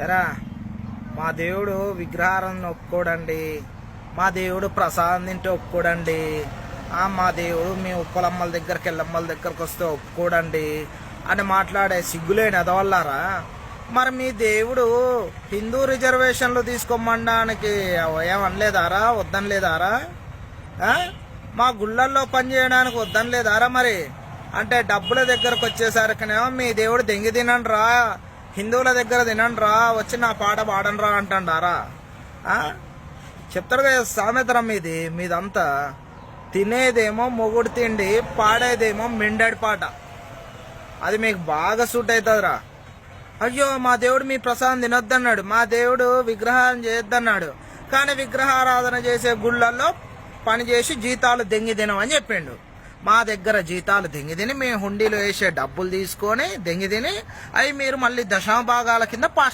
ఎరా మా దేవుడు విగ్రహారాన్ని ఒప్పుకోడండి, మా దేవుడు ప్రసాదం తింటే ఒప్పుకోడండి, మా దేవుడు మీ ఉప్పలమ్మల దగ్గరికి ఎల్లమ్మల దగ్గరకు వస్తే ఒప్పుకోడండి అని మాట్లాడే సిగ్గులేని ఎదవల్లారా. మరి మీ దేవుడు హిందూ రిజర్వేషన్లు తీసుకోమనడానికి ఏమనలేదారా, వద్దనలేదారా? మా గుళ్ళల్లో పనిచేయడానికి వద్దనలేదారా? మరి అంటే డబ్బుల దగ్గరకు వచ్చేసరికినేమో మీ దేవుడు దెంగి తినండి రా, హిందువుల దగ్గర తినండి రా, వచ్చి నా పాట పాడండి రా అంటాడారా? చెప్తారు కదా సామెతరా మీదంతా. తినేదేమో మొగుడు తిండి, పాడేదేమో మెండడి పాట. అది మీకు బాగా సూట్ అవుతుందిరా. అయ్యో మా దేవుడు మీ ప్రసాదం తినొద్దన్నాడు, మా దేవుడు విగ్రహాన్ని చేయొద్దన్నాడు, కానీ విగ్రహారాధన చేసే గుళ్ళల్లో పనిచేసి జీతాలు దెంగి తినమని చెప్పిండు. మా దగ్గర జీతాలు దెంగి తిని మేము హుండీలో వేసే డబ్బులు తీసుకొని దెంగి తిని అవి మీరు మళ్ళీ దశమ భాగాల కింద